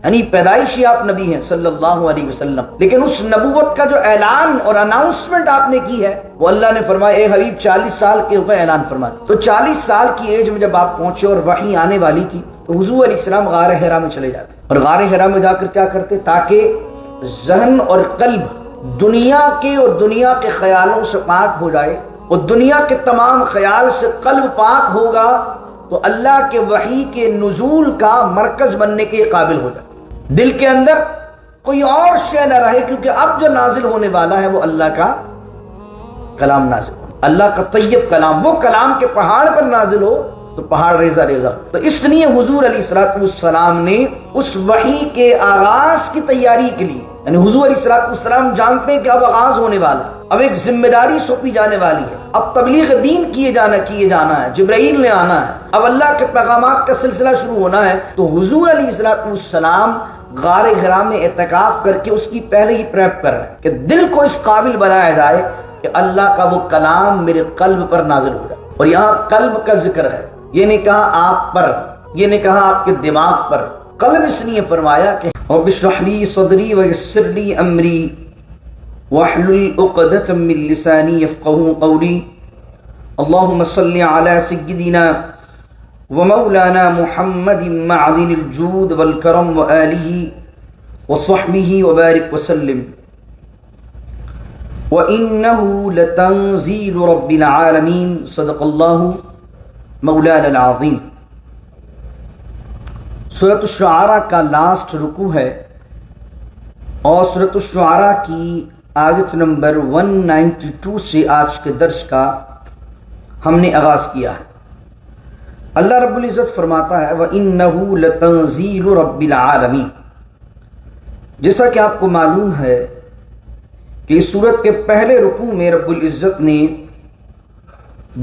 یعنی پیدائشی آپ نبی ہیں صلی اللہ علیہ وسلم، لیکن اس نبوت کا جو اعلان اور اناؤنسمنٹ آپ نے کی ہے وہ اللہ نے فرمایا اے حبیب 40 سال کے ہوئے اعلان فرما دیا۔ تو 40 سال کی ایج میں جب آپ پہنچے اور وحی آنے والی تھی تو حضور علیہ السلام غار حرا میں چلے جاتے، اور غار حرا میں جا کر کیا کرتے؟ تاکہ ذہن اور قلب دنیا کے اور دنیا کے خیالوں سے پاک ہو جائے، اور دنیا کے تمام خیال سے قلب پاک ہوگا تو اللہ کے وحی کے نزول کا مرکز بننے کے قابل ہو جائے، دل کے اندر کوئی اور شے نہ رہے، کیونکہ اب جو نازل ہونے والا ہے وہ اللہ کا کلام نازل ہو، اللہ کا طیب کلام، وہ کلام کے پہاڑ پر نازل ہو تو پہاڑ ریزہ ریزہ۔ تو اس لیے حضور علیہ السلام نے اس وحی کے آغاز کی تیاری کے لیے، یعنی حضور علیہ السلام جانتے ہیں کہ اب آغاز ہونے والا، اب ایک ذمہ داری سونپی جانے والی ہے، اب تبلیغ دین کیے جانا ہے، جبرائیل نے آنا ہے، اب اللہ کے پیغامات کا سلسلہ شروع ہونا ہے۔ تو حضور علیہ السلام غار حرا میں اعتکاف کر کے اس کی پہلے ہی پریپ کر رہے ہیں کہ دل کو اس قابل بنایا جائے کہ اللہ کا وہ کلام میرے قلب پر نازل ہو جائے۔ اور یہاں قلب کا ذکر ہے، یہ نہیں کہا آپ پر، یہ نہیں کہا آپ کے دماغ پر، قلب اس لیے فرمایا کہ رب اشرح لی صدری ویسر لی امری واحلل عقدۃ من لسانی یفقهوا قولی اللهم صل علی سیدنا ومولانا محمد معدن الجود والکرم وآلہ وصحبہ وبارک وسلم وإنه لتنزیل رب العالمین صدق اللہ مولانا العظیم۔ سورۃ الشعراء کا لاسٹ رکوع ہے، اور سورۃ الشعراء کی آیت نمبر 192 سے آج کے درس کا ہم نے آغاز کیا ہے۔ اللہ رب العزت فرماتا ہے وَإِنَّهُ لَتَنزِيلُ رَبِّ الْعَالَمِينَ۔ جیسا کہ آپ کو معلوم ہے کہ اس سورت کے پہلے رکوع میں رب العزت نے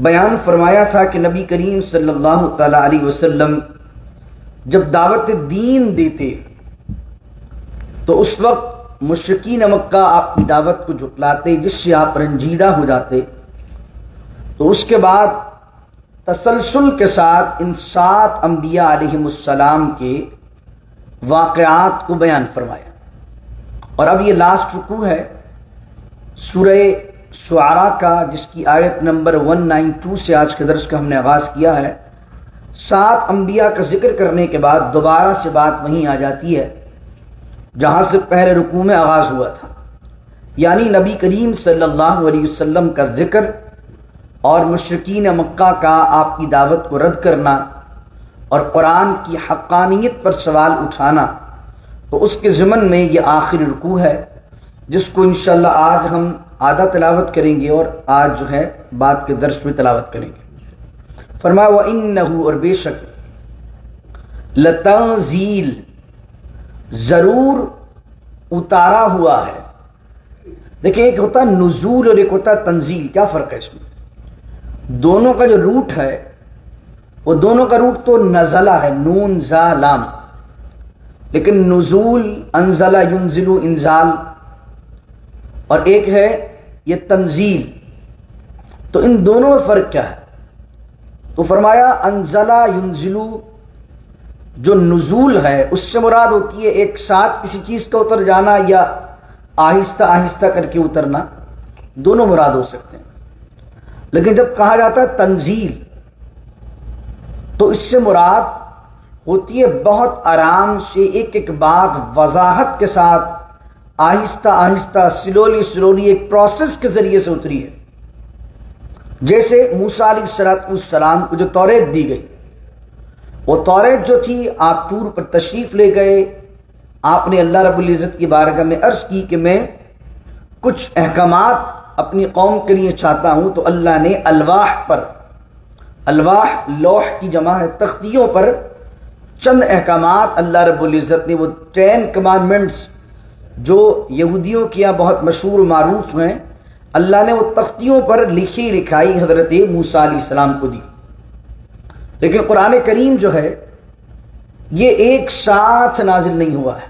بیان فرمایا تھا کہ نبی کریم صلی اللہ تعالی علیہ وسلم جب دعوت دین دیتے تو اس وقت مشرکین مکہ آپ کی دعوت کو جھٹلاتے، جس سے آپ رنجیدہ ہو جاتے۔ تو اس کے بعد تسلسل کے ساتھ ان 7 انبیاء علیہم السلام کے واقعات کو بیان فرمایا، اور اب یہ لاسٹ رکوع ہے سورہ شعراء کا، جس کی آیت نمبر 192 سے آج کے درس کا ہم نے آغاز کیا ہے۔ 7 انبیاء کا ذکر کرنے کے بعد دوبارہ سے بات وہیں آ جاتی ہے جہاں سے پہلے رکوع میں آغاز ہوا تھا، یعنی نبی کریم صلی اللہ علیہ وسلم کا ذکر اور مشرکین مکہ کا آپ کی دعوت کو رد کرنا اور قرآن کی حقانیت پر سوال اٹھانا۔ تو اس کے ضمن میں یہ آخری رکوع ہے، جس کو انشاءاللہ آج ہم آدھا تلاوت کریں گے اور آج جو ہے بعد کے درس میں تلاوت کریں گے۔ فرمایا وَإِنَّهُ، اور بے شک، لَتَنزِيل، ضرور اتارا ہوا ہے۔ دیکھیں ایک ہوتا ہے نزول اور ایک ہوتا ہے تنزیل، کیا فرق ہے اس میں؟ دونوں کا جو روٹ ہے وہ دونوں کا روٹ تو نزلہ ہے، نون زا لام، لیکن نزول انزلہ ینزلو انزال، اور ایک ہے یہ تنزیل۔ تو ان دونوں میں فرق کیا ہے؟ تو فرمایا انزلہ ینزلو، جو نزول ہے اس سے مراد ہوتی ہے ایک ساتھ کسی چیز کا اتر جانا یا آہستہ آہستہ کر کے اترنا، دونوں مراد ہو سکتے ہیں۔ لیکن جب کہا جاتا ہے تنزیل تو اس سے مراد ہوتی ہے بہت آرام سے ایک ایک بات وضاحت کے ساتھ آہستہ آہستہ سلولی ایک پروسیس کے ذریعے سے اتری ہے۔ جیسے موسیٰ علیہ السلام کو جو توریت دی گئی، وہ توریت جو تھی آپ طور پر تشریف لے گئے، آپ نے اللہ رب العزت کی بارگاہ میں عرض کی کہ میں کچھ احکامات اپنی قوم کے لیے چاہتا ہوں، تو اللہ نے الواح پر، الواح لوح کی جمع ہے، تختیوں پر چند احکامات اللہ رب العزت نے، وہ 10 کمانڈمنٹس جو یہودیوں کے یہاں بہت مشہور و معروف ہیں، اللہ نے وہ تختیوں پر لکھائی حضرت موسیٰ علیہ السلام کو دی۔ لیکن قرآن کریم جو ہے یہ ایک ساتھ نازل نہیں ہوا ہے۔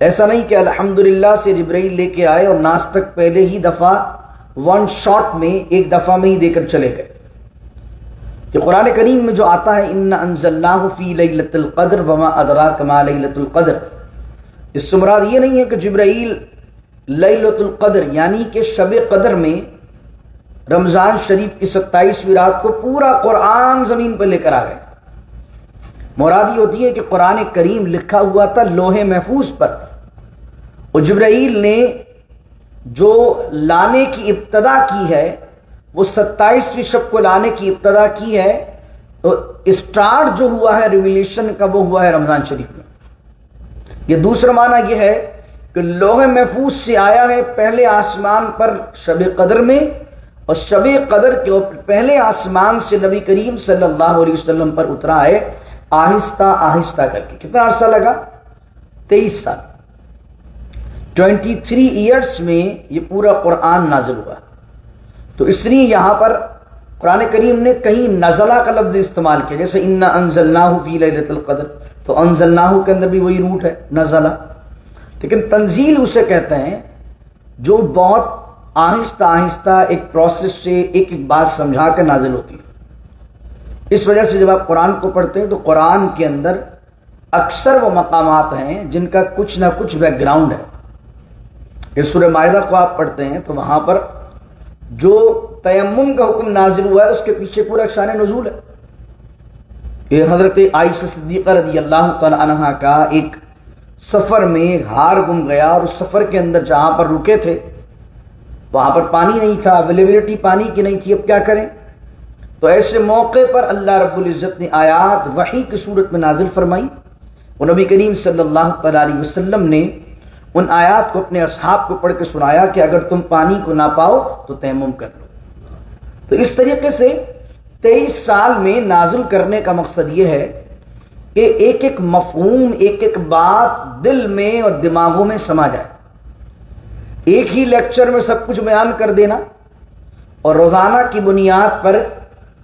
ایسا نہیں کہ الحمدللہ سے جبرائیل لے کے آئے اور ناس تک پہلے ہی دفعہ 1 شاٹ میں، ایک دفعہ میں ہی دے کر چلے گئے، کہ قرآن کریم میں جو آتا ہے اِنَّا أَنزَلْنَاهُ فِي لَيْلَةِ الْقَدْرِ وَمَا أَدْرَاكَ مَا لَيْلَةُ الْقَدْرِ، اس سے مراد یہ نہیں ہے کہ جبرائیل لیلۃ القدر یعنی کہ شب قدر میں رمضان شریف کی 27ویں رات کو پورا قرآن زمین پر لے کر آ گئے۔ مراد یہ ہوتی ہے کہ قرآن کریم لکھا ہوا تھا لوح محفوظ پر، اور جبرائیل نے جو لانے کی ابتدا کی ہے وہ 27ویں شب کو لانے کی ابتدا کی ہے، تو اسٹارٹ جو ہوا ہے ریویلیشن کا وہ ہوا ہے رمضان شریف میں۔ یہ دوسرا معنی یہ ہے کہ لوح محفوظ سے آیا ہے پہلے آسمان پر شب قدر میں، اور شب قدر کے پہلے آسمان سے نبی کریم صلی اللہ علیہ وسلم پر اترا ہے آہستہ آہستہ کر کے۔ کتنا عرصہ لگا؟ 23 سال، 23 ایئرس میں یہ پورا قرآن نازل ہوا۔ تو اس لیے یہاں پر قرآن کریم نے کہیں نزلہ کا لفظ استعمال کیا، جیسے اِنَّا أَنزَلْنَاهُ فِي لَيْلَةِ الْقَدْرِ، تو انزلناہ کے اندر بھی وہی روٹ ہے نزلہ، لیکن تنزیل اسے کہتے ہیں جو بہت آہستہ آہستہ ایک پروسیس سے ایک ایک بات سمجھا کے نازل ہوتی ہے۔ اس وجہ سے جب آپ قرآن کو پڑھتے ہیں تو قرآن کے اندر اکثر وہ مقامات ہیں جن کا کچھ نہ کچھ بیک گراؤنڈ ہے۔ اس سورہ مائدہ کو آپ پڑھتے ہیں تو وہاں پر جو تیمم کا حکم نازل ہوا ہے اس کے پیچھے پورا شان نزول ہے کہ حضرت عائشہ صدیقہ رضی اللہ تعالی عنہا کا ایک سفر میں ہار گم گیا، اور اس سفر کے اندر جہاں پر رکے تھے وہاں پر پانی نہیں تھا، اویلیبلٹی پانی کی نہیں تھی، اب کیا کریں؟ تو ایسے موقع پر اللہ رب العزت نے آیات وحی کی صورت میں نازل فرمائی، اور نبی کریم صلی اللہ تعالی علیہ وسلم نے ان آیات کو اپنے اصحاب کو پڑھ کے سنایا کہ اگر تم پانی کو نہ پاؤ تو تیمم کر لو۔ تو اس طریقے سے 23 سال میں نازل کرنے کا مقصد یہ ہے کہ ایک ایک مفہوم، ایک ایک بات دل میں اور دماغوں میں سما جائے۔ ایک ہی لیکچر میں سب کچھ بیان کر دینا اور روزانہ کی بنیاد پر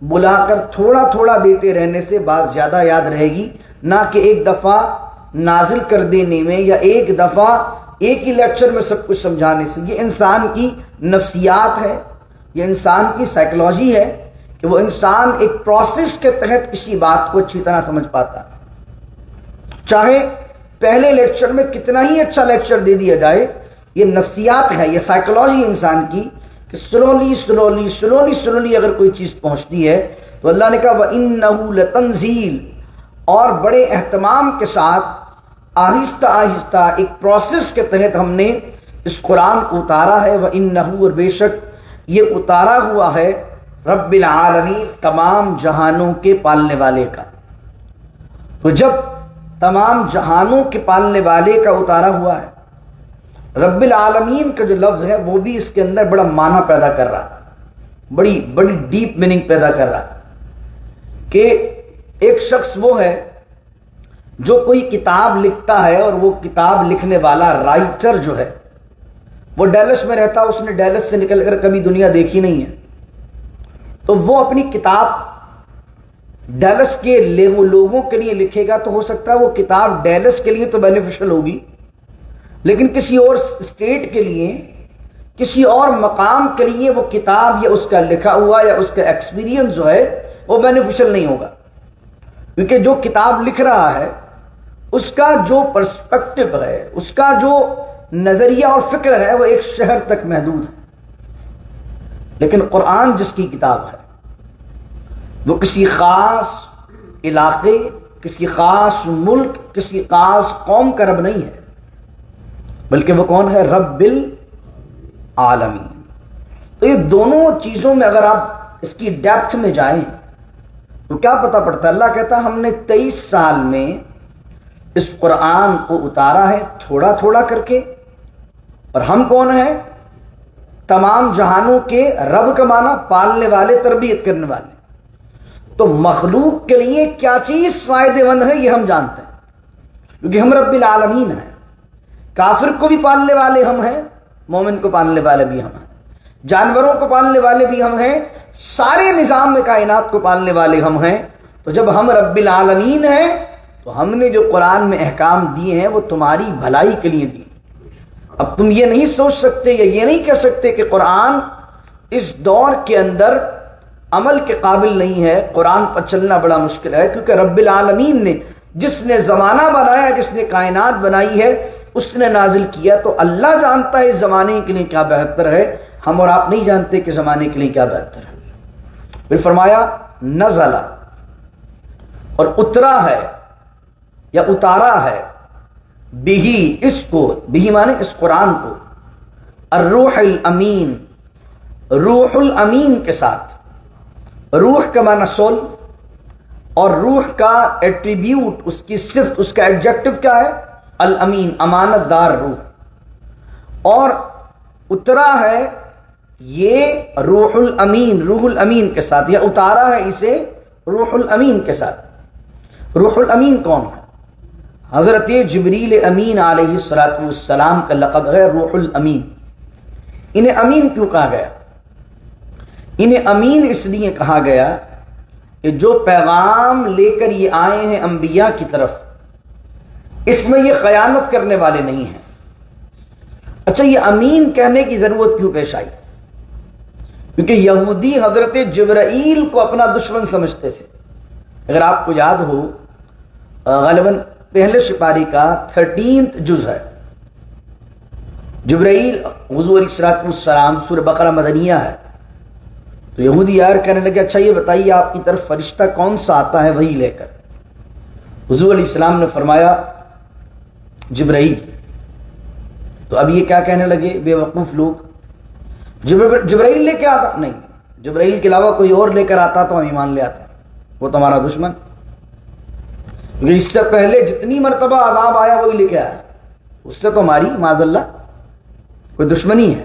بلا کر تھوڑا تھوڑا دیتے رہنے سے بات زیادہ یاد رہے گی، نہ کہ ایک دفعہ نازل کر دینے میں یا ایک دفعہ ایک ہی لیکچر میں سب کچھ سمجھانے سے۔ یہ انسان کی نفسیات ہے، یہ انسان کی سائیکلوجی ہے کہ وہ انسان ایک پروسیس کے تحت کسی بات کو اچھی طرح سمجھ پاتا ہے۔ چاہے پہلے لیکچر میں کتنا ہی اچھا لیکچر دے دیا جائے، یہ نفسیات ہے، یہ سائیکلوجی انسان کی کہ سلولی اگر کوئی چیز پہنچتی ہے تو اللہ نے کہا وَإِنَّهُ لَتَنزِيلٌ، اور بڑے اہتمام کے ساتھ آہستہ آہستہ ایک پروسیس کے تحت ہم نے اس قرآن کو اتارا ہے۔ وَإِنَّهُ، اور بے شک یہ اتارا ہوا ہے رب العالمین، تمام جہانوں کے پالنے والے کا۔ تو جب تمام جہانوں کے پالنے والے کا اتارا ہوا ہے، رب العالمین کا جو لفظ ہے وہ بھی اس کے اندر بڑا معنی پیدا کر رہا ہے، بڑی ڈیپ میننگ پیدا کر رہا ہے کہ ایک شخص وہ ہے جو کوئی کتاب لکھتا ہے، اور وہ کتاب لکھنے والا رائٹر جو ہے وہ ڈیلس میں رہتا، اس نے ڈیلس سے نکل کر کبھی دنیا دیکھی نہیں ہے، تو وہ اپنی کتاب ڈیلس کے لوگوں کے لیے لکھے گا تو ہو سکتا ہے وہ کتاب ڈیلس کے لیے تو بینیفیشل ہوگی، لیکن کسی اور اسٹیٹ کے لیے، کسی اور مقام کے لیے وہ کتاب یا اس کا لکھا ہوا یا اس کا ایکسپیرینس جو ہے وہ بینیفیشل نہیں ہوگا، کیونکہ جو کتاب لکھ رہا ہے اس کا جو پرسپیکٹو ہے، اس کا جو نظریہ اور فکر ہے وہ ایک شہر تک محدود ہے، لیکن قرآن جس کی کتاب ہے وہ کسی خاص علاقے، کسی خاص ملک، کسی خاص قوم کا رب نہیں ہے، بلکہ وہ کون ہے؟ رب العالمین۔ تو یہ دونوں چیزوں میں اگر آپ اس کی ڈیپتھ میں جائیں تو کیا پتہ پڑتا ہے؟ اللہ کہتا ہے ہم نے 23 سال میں اس قرآن کو اتارا ہے تھوڑا تھوڑا کر کے، اور ہم کون ہیں؟ تمام جہانوں کے رب کا معنی پالنے والے، تربیت کرنے والے۔ تو مخلوق کے لیے کیا چیز فائدہ مند ہے یہ ہم جانتے ہیں، کیونکہ ہم رب العالمین ہیں۔ کافر کو بھی پالنے والے ہم ہیں، مومن کو پالنے والے بھی ہم ہیں، جانوروں کو پالنے والے بھی ہم ہیں، سارے نظام میں کائنات کو پالنے والے ہم ہیں۔ تو جب ہم رب العالمین ہیں تو ہم نے جو قرآن میں احکام دیے ہیں وہ تمہاری بھلائی کے لیے دیے۔ اب تم یہ نہیں سوچ سکتے یا یہ نہیں کہہ سکتے کہ قرآن اس دور کے اندر عمل کے قابل نہیں ہے، قرآن پر چلنا بڑا مشکل ہے، کیونکہ رب العالمین نے جس نے زمانہ بنایا، جس نے کائنات بنائی ہے، اس نے نازل کیا، تو اللہ جانتا ہے اس زمانے کے لیے کیا بہتر ہے، ہم اور آپ نہیں جانتے کہ زمانے کے لیے کیا بہتر ہے۔ پھر فرمایا نزلہ، اور اترا ہے یا اتارا ہے، بہی، اس کو، بہی مانے اس قرآن کو، الروح الامین، روح الامین کے ساتھ۔ روح کا معنی سول، اور روح کا ایٹریبیوٹ، اس کی صفت، اس کا ایڈجیکٹو کیا ہے؟ الامین، امانت دار روح۔ اور اترا ہے یہ روح الامین، روح الامین کے ساتھ، یا اتارا ہے اسے روح الامین کے ساتھ۔ روح الامین کون ہے؟ حضرت جبریل امین علیہ السلام کا لقب ہے روح الامین۔ انہیں امین کیوں کہا گیا؟ انہیں امین اس لیے کہا گیا کہ جو پیغام لے کر یہ آئے ہیں انبیاء کی طرف، اس میں یہ خیانت کرنے والے نہیں ہیں۔ اچھا، یہ امین کہنے کی ضرورت کیوں پیش آئی؟ کیونکہ یہودی حضرت جبرائیل کو اپنا دشمن سمجھتے تھے۔ اگر آپ کو یاد ہو، غالباً پہلے سپارے کا 13 جز ہے۔ جبرائیل حضور علیہ السلام، سورہ بقرہ مدنیہ ہے، تو یہودی یار کہنے لگے اچھا یہ بتائیے آپ کی طرف فرشتہ کون سا آتا ہے وہی لے کر؟ حضور علیہ السلام نے فرمایا جبرائیل۔ تو اب یہ کیا کہنے لگے بے وقوف لوگ، جبرائیل لے کے آتا؟ نہیں، جبرائیل کے علاوہ کوئی اور لے کر آتا تو ہم ایمان لے آتے، وہ تمہارا دشمن، کیونکہ اس سے پہلے جتنی مرتبہ عذاب آیا وہی لے کے آیا، اس سے تو ہماری معاذ اللہ کوئی دشمنی ہے۔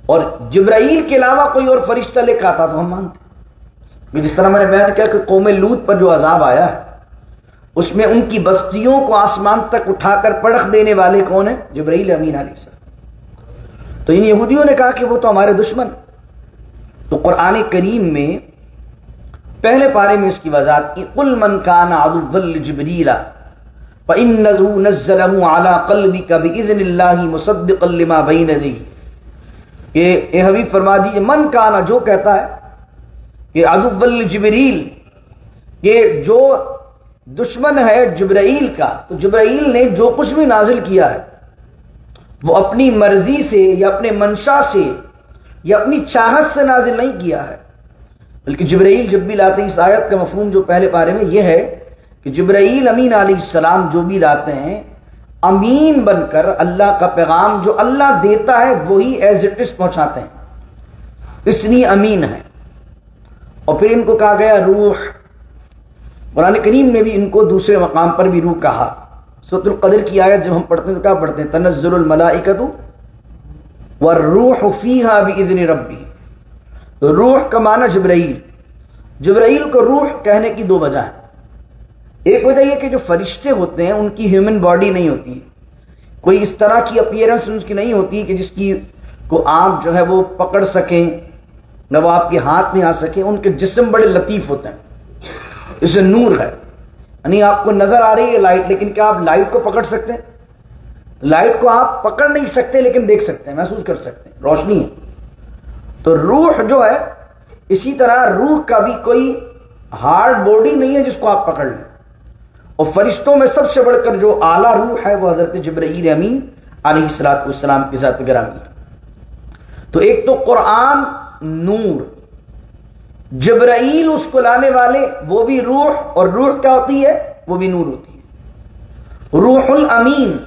اور جبرائیل کے علاوہ کوئی اور فرشتہ لے کے آتا تو ہم مانتے۔ جس طرح میں نے بیان کیا کہ قوم لوط پر جو عذاب آیا ہے، اس میں ان کی بستیوں کو آسمان تک اٹھا کر پڑخ دینے والے کون ہیں؟ جبرائیل امین علیہ السلام۔ تو ان یہودیوں نے کہا کہ وہ تو ہمارے دشمن۔ تو قرآن کریم میں پہلے پارے میں اس کی وضاحت کی، قُلْ مَنْ كَانَ عَدُوًّا لِجِبْرِيلَ فَإِنَّهُ نَزَّلَهُ عَلَىٰ قَلْبِكَ بِإِذْنِ اللَّهِ مُصَدِّقًا لِمَا بَيْنَ يَدَيْهِ۔ کہ اے حبیب فرما دیجئے، من کانا، جو کہتا ہے کہ عدو جبریل، کہ جو دشمن ہے جبرائیل کا، تو جبرائیل نے جو کچھ بھی نازل کیا ہے وہ اپنی مرضی سے یا اپنے منشا سے یا اپنی چاہت سے نازل نہیں کیا ہے، بلکہ جبرائیل جب بھی لاتے ہیں، اس آیت کا مفہوم جو پہلے پارے میں یہ ہے کہ جبرائیل امین علیہ السلام جو بھی لاتے ہیں، امین بن کر اللہ کا پیغام جو اللہ دیتا ہے وہی ایز اٹ از پہنچاتے ہیں، اس لیے امین ہے۔ اور پھر ان کو کہا گیا روح۔ قرآن کریم میں بھی ان کو دوسرے مقام پر بھی روح کہا۔ سورۃ القدر کی آیت جب ہم پڑھتے ہیں تو کیا پڑھتے ہیں؟ تنزل الملائکۃ والروح فیہا بإذن ربی۔ تو روح کا معنی جبرائیل، جبرائیل کو روح کہنے کی دو وجہ ہیں۔ ایک وجہ یہ کہ جو فرشتے ہوتے ہیں ان کی ہیومن باڈی نہیں ہوتی، کوئی اس طرح کی اپیرنس ان کی نہیں ہوتی کہ جس کی کو آپ جو ہے وہ پکڑ سکیں، نہ وہ آپ کے ہاتھ میں آ سکیں۔ ان کے جسم بڑے لطیف ہوتے ہیں، اسے نور ہے، یعنی آپ کو نظر آ رہی ہے لائٹ، لیکن کیا آپ لائٹ کو پکڑ سکتے ہیں؟ لائٹ کو آپ پکڑ نہیں سکتے لیکن دیکھ سکتے ہیں، محسوس کر سکتے ہیں، روشنی ہے۔ تو روح جو ہے اسی طرح روح کا بھی کوئی ہارڈ باڈی نہیں ہے جس کو آپ پکڑ لیں۔ اور فرشتوں میں سب سے بڑھ کر جو اعلیٰ روح ہے وہ حضرت جبرائیل امین علیہ السلام کی ذات گرامی ہے۔ تو ایک تو قرآن نور، جبرائیل اس کو لانے والے وہ بھی روح، اور روح کیا ہوتی ہے؟ وہ بھی نور ہوتی ہے، روح الامین۔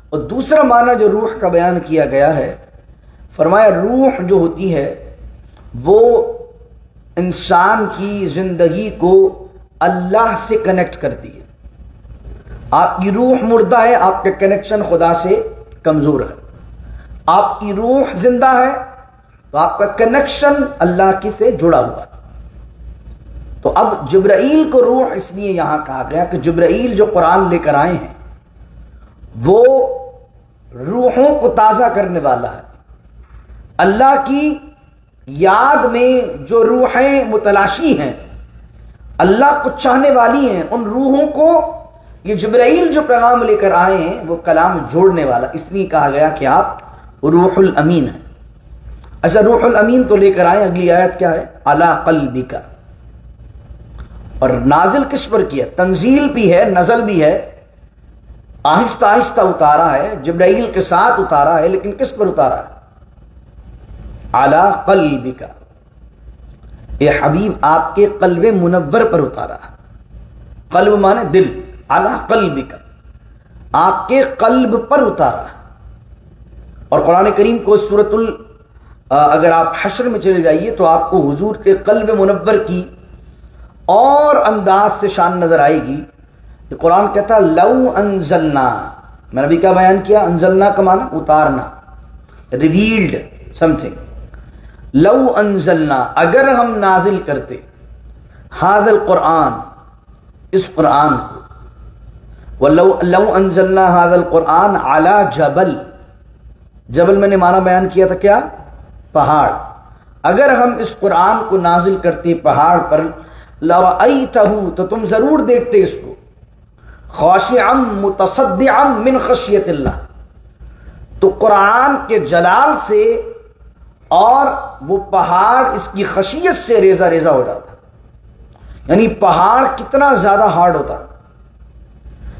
اور دوسرا معنی جو روح کا بیان کیا گیا ہے، فرمایا روح جو ہوتی ہے وہ انسان کی زندگی کو اللہ سے کنیکٹ کرتی ہے۔ آپ کی روح مردہ ہے، آپ کا کنیکشن خدا سے کمزور ہے۔ آپ کی روح زندہ ہے تو آپ کا کنیکشن اللہ کی سے جڑا ہوا ہے۔ تو اب جبرائیل کو روح اس لیے یہاں کہا گیا کہ جبرائیل جو قرآن لے کر آئے ہیں وہ روحوں کو تازہ کرنے والا ہے۔ اللہ کی یاد میں جو روحیں متلاشی ہیں، اللہ کو چاہنے والی ہیں، ان روحوں کو یہ جبرائیل جو پیغام لے کر آئے ہیں وہ کلام جوڑنے والا، اس لیے کہا گیا کہ آپ روح الامین ہیں۔ اچھا روح الامین تو لے کر آئے، اگلی آیت کیا ہے؟ علی قلبک، اور نازل کس پر کیا؟ تنزیل بھی ہے، نزل بھی ہے، آہستہ آہستہ اتارا ہے، جبرائیل کے ساتھ اتارا ہے، لیکن کس پر اتارا ہے؟ علی قلبک، اے حبیب آپ کے قلب منور پر اتارا ہے۔ قلب مانے دل، علی قلبک آپ کے قلب پر اتارا ہے۔ اور قرآن کریم کو اگر آپ حشر میں چلے جائیے تو آپ کو حضور کے قلب منور کی اور انداز سے شان نظر آئے گی کہ قرآن کہتا ہے لو انزلنا، میں نے ابھی کیا بیان کیا؟ انزلنا کا معنی اتارنا، ریویلڈ سم تھنگ۔ لو انزلنا، اگر ہم نازل کرتے، ھذا القرآن، اس قرآن کو، لو انزلنا ھذا القرآن علی جبل، جبل میں نے معنی بیان کیا تھا کیا؟ پہاڑ۔ اگر ہم اس قرآن کو نازل کرتے پہاڑ پر، لرأیتہ، تو تم ضرور دیکھتے اس کو، خاشعا متصدعا من خشیت اللہ، تو قرآن کے جلال سے اور وہ پہاڑ اس کی خشیت سے ریزہ ریزہ ہو جاتا، یعنی پہاڑ کتنا زیادہ ہارڈ ہوتا،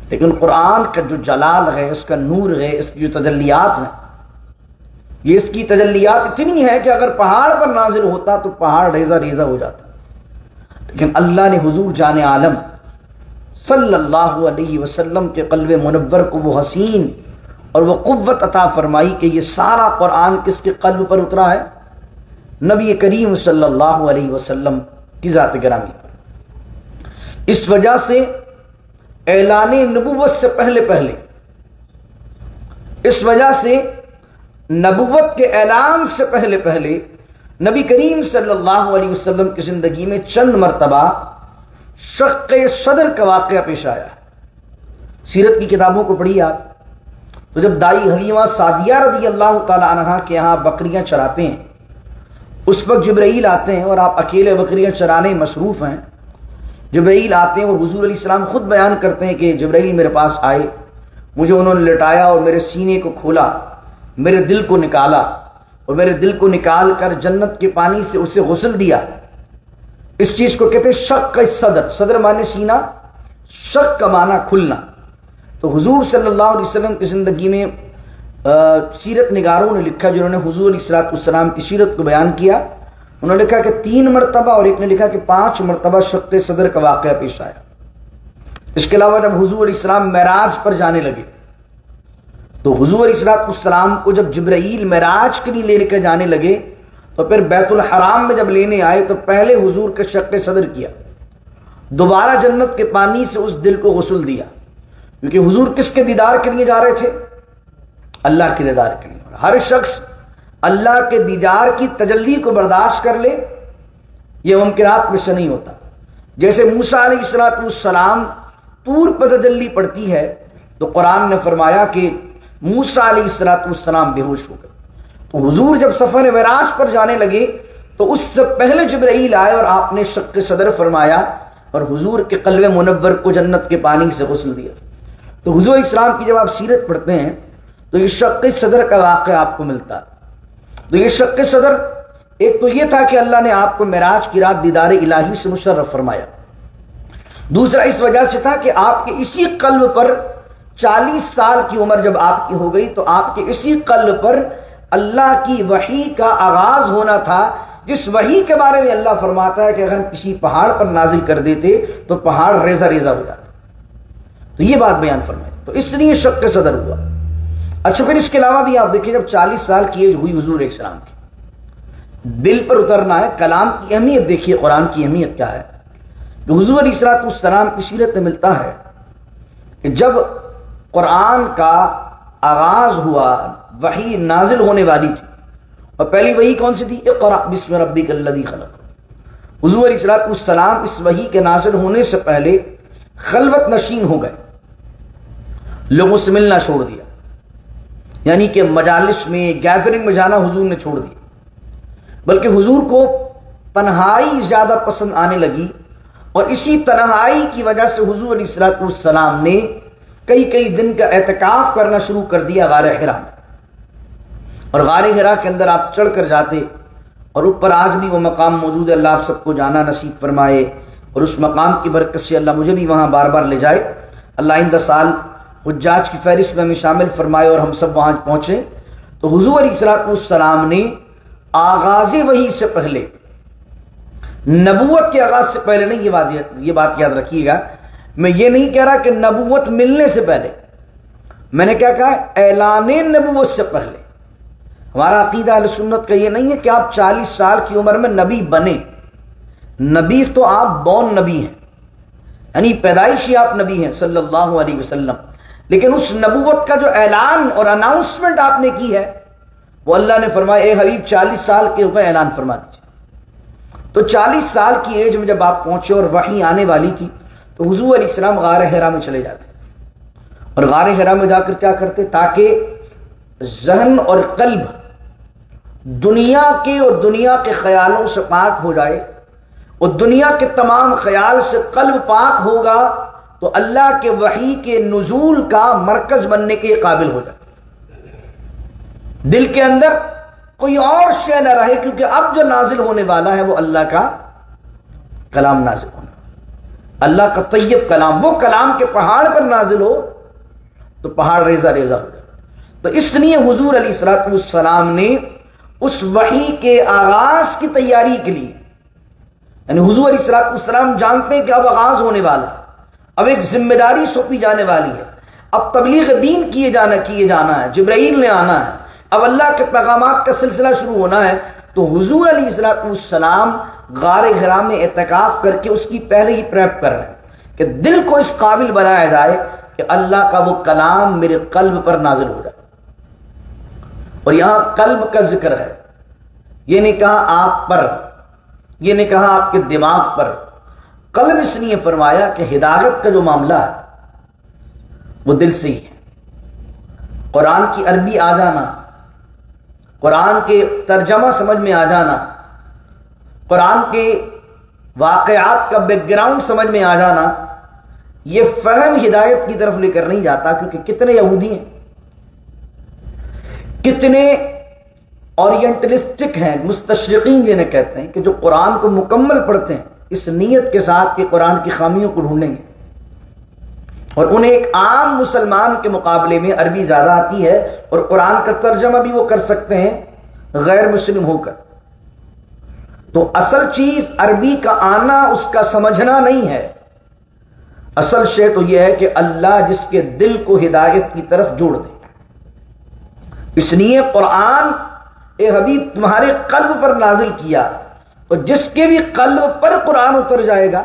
لیکن قرآن کا جو جلال ہے، اس کا نور ہے، اس کی جو تجلیات ہیں، یہ اس کی تجلیات اتنی ہے کہ اگر پہاڑ پر نازل ہوتا تو پہاڑ ریزہ ریزہ ہو جاتا۔ لیکن اللہ نے حضور جان عالم صلی اللہ علیہ وسلم کے قلب منور کو وہ حسین اور وہ قوت عطا فرمائی کہ یہ سارا قرآن کس کے قلب پر اترا ہے؟ نبی کریم صلی اللہ علیہ وسلم کی ذات گرامی پر۔ اس وجہ سے اعلان نبوت سے پہلے اس وجہ سے نبوت کے اعلان سے پہلے نبی کریم صلی اللہ علیہ وسلم کی زندگی میں چند مرتبہ شق صدر کا واقعہ پیش آیا ہے۔ سیرت کی کتابوں کو پڑھی آپ تو جب دائی حلیمہ سعدیہ رضی اللہ تعالی عنہا کے یہاں بکریاں چراتے ہیں، اس وقت جبرائیل آتے ہیں اور آپ اکیلے بکریاں چرانے مصروف ہیں۔ جبرائیل آتے ہیں اور حضور علیہ السلام خود بیان کرتے ہیں کہ جبرائیل میرے پاس آئے، مجھے انہوں نے لٹایا اور میرے سینے کو کھولا، میرے دل کو نکالا اور میرے دل کو نکال کر جنت کے پانی سے اسے غسل دیا۔ اس چیز کو کہتے ہیں شق صدر، صدر معنی سینہ، شق کا معنی کھلنا۔ تو حضور صلی اللہ علیہ وسلم کی زندگی میں سیرت نگاروں نے لکھا، جنہوں نے حضور علیہ السلام کی سیرت کو بیان کیا، انہوں نے لکھا کہ 3 مرتبہ اور ایک نے لکھا کہ 5 مرتبہ شق صدر کا واقعہ پیش آیا۔ اس کے علاوہ جب حضور علیہ السلام معراج پر جانے لگے تو حضور علیہ السلام کو جب جبرائیل معراج کے لیے لے کے جانے لگے تو پھر بیت الحرام میں جب لینے آئے تو پہلے حضور کا شق صدر کیا، دوبارہ جنت کے پانی سے اس دل کو غسل دیا، کیونکہ حضور کس کے دیدار کے لیے جا رہے تھے؟ اللہ کے دیدار کے لیے۔ ہر شخص اللہ کے دیدار کی تجلی کو برداشت کر لے، یہ ممکنات میں سے نہیں ہوتا۔ جیسے موسیٰ علیہ السلام طور پر تجلی پڑتی ہے تو قرآن نے فرمایا کہ موسیٰ علیہ السلام بے ہوش ہو گئے۔ تو حضور جب سفر معراج پر جانے لگے تو اس سے پہلے جبرائیل آئے اور آپ نے شق صدر فرمایا اور حضور کے قلب منور کو جنت کے پانی سے غسل دیا۔ تو حضور اسلام کی جب آپ سیرت پڑھتے ہیں تو یہ شق صدر کا واقعہ آپ کو ملتا ہے۔ تو یہ شق صدر ایک تو یہ تھا کہ اللہ نے آپ کو معراج کی رات دیدار الہی سے مشرف فرمایا، دوسرا اس وجہ سے تھا کہ آپ کے اسی قلب پر 40 سال کی عمر جب آپ کی ہو گئی تو آپ کے اسی قلب پر اللہ کی وحی کا آغاز ہونا تھا، جس وحی کے بارے میں اللہ فرماتا ہے کہ اگر ہم کسی پہاڑ پر نازل کر دیتے تو پہاڑ ریزہ ریزہ ہو جاتا۔ تو یہ بات بیان فرمائی، تو اس لیے شق صدر ہوا۔ اچھا پھر اس کے علاوہ بھی آپ دیکھیں، جب 40 سال کی ایج ہوئی حضور علیہ السلام کی، دل پر اترنا ہے، کلام کی اہمیت دیکھیے، قرآن کی اہمیت کیا ہے۔ تو حضور علیہ السلام کی سیرت میں ملتا ہے کہ جب قرآن کا آغاز ہوا، وحی نازل ہونے والی تھی، اور پہلی وحی کون سی تھی؟ اقرأ بسم ربک الذی خلق۔ حضور علیہ السلام اس وحی کے نازل ہونے سے پہلے خلوت نشین ہو گئے، لوگوں سے ملنا چھوڑ دیا، یعنی کہ مجالس میں، گیدرنگ میں جانا حضور نے چھوڑ دیا، بلکہ حضور کو تنہائی زیادہ پسند آنے لگی، اور اسی تنہائی کی وجہ سے حضور علیہ السلام نے کئی دن کا اعتکاف کرنا شروع کر دیا غار حرا میں۔ اور غار حرا کے اندر آپ چڑھ کر جاتے اور اوپر آج بھی وہ مقام موجود ہے. اللہ آپ سب کو جانا نصیب فرمائے اور اس مقام کی برکت سے اللہ مجھے بھی وہاں بار بار لے جائے. اللہ آئندہ سال حجاج کی فہرست میں ہمیں شامل فرمائے اور ہم سب وہاں پہنچیں. تو حضور علیہ السلام نے آغاز وحی سے پہلے، نبوت کے آغاز سے پہلے نہیں، یہ بات یاد رکھیے گا، میں یہ نہیں کہہ رہا کہ نبوت ملنے سے پہلے، میں نے کیا کہا؟ اعلان نبوت سے پہلے. ہمارا عقیدہ اہل سنت کا یہ نہیں ہے کہ آپ 40 سال کی عمر میں نبی بنے. نبی تو آپ بون نبی ہیں، یعنی پیدائشی آپ نبی ہیں صلی اللہ علیہ وسلم. لیکن اس نبوت کا جو اعلان اور اناؤنسمنٹ آپ نے کی ہے وہ اللہ نے فرمایا اے حبیب 40 سال کے ہو گئے، اعلان فرما دیجیے. تو 40 سال کی ایج میں جب آپ پہنچے اور وحی آنے والی تھی تو حضور علیہ السلام غار حرا میں چلے جاتے اور غار حرا میں جا کر کیا کرتے؟ تاکہ ذہن اور قلب دنیا کے اور دنیا کے خیالوں سے پاک ہو جائے، اور دنیا کے تمام خیال سے قلب پاک ہوگا تو اللہ کے وحی کے نزول کا مرکز بننے کے قابل ہو جائے. دل کے اندر کوئی اور شے نہ رہے، کیونکہ اب جو نازل ہونے والا ہے وہ اللہ کا کلام نازل ہونا، اللہ کا طیب کلام. وہ کلام کے پہاڑ پر نازل ہو تو پہاڑ ریزہ ریزہ ہو جائے. تو اس لیے حضور علیہ السلام نے اس وحی کے آغاز کی تیاری کے لیے، یعنی حضور علیہ السلام جانتے ہیں کہ اب آغاز ہونے والا، اب ایک ذمہ داری سونپی جانے والی ہے، اب تبلیغ دین کیے جانا ہے، جبرائیل نے آنا ہے، اب اللہ کے پیغامات کا سلسلہ شروع ہونا ہے. تو حضور علیہ السلام غار حرا میں اعتکاف کر کے اس کی پہلے ہی پریپ کر رہے ہیں کہ دل کو اس قابل بنایا جائے کہ اللہ کا وہ کلام میرے قلب پر نازل ہو جائے. اور یہاں قلب کا ذکر ہے، یہ نہیں کہا آپ پر، یہ نہیں کہا آپ کے دماغ پر. قلب اس لیے فرمایا کہ ہدایت کا جو معاملہ ہے وہ دل سے ہی ہے. قرآن کی عربی آ جانا، قرآن کے ترجمہ سمجھ میں آ جانا، قرآن کے واقعات کا بیک گراؤنڈ سمجھ میں آ جانا، یہ فہم ہدایت کی طرف لے کر نہیں جاتا. کیونکہ کتنے یہودی ہیں، کتنے اورینٹلسٹک ہیں، مستشرقین جنہیں کہتے ہیں، کہ جو قرآن کو مکمل پڑھتے ہیں اس نیت کے ساتھ کہ قرآن کی خامیوں کو ڈھونڈیں گے، اور انہیں ایک عام مسلمان کے مقابلے میں عربی زیادہ آتی ہے اور قرآن کا ترجمہ بھی وہ کر سکتے ہیں غیر مسلم ہو کر. تو اصل چیز عربی کا آنا، اس کا سمجھنا نہیں ہے. اصل شے تو یہ ہے کہ اللہ جس کے دل کو ہدایت کی طرف جوڑ دے. اس لیے قرآن اے حبیب تمہارے قلب پر نازل کیا، اور جس کے بھی قلب پر قرآن اتر جائے گا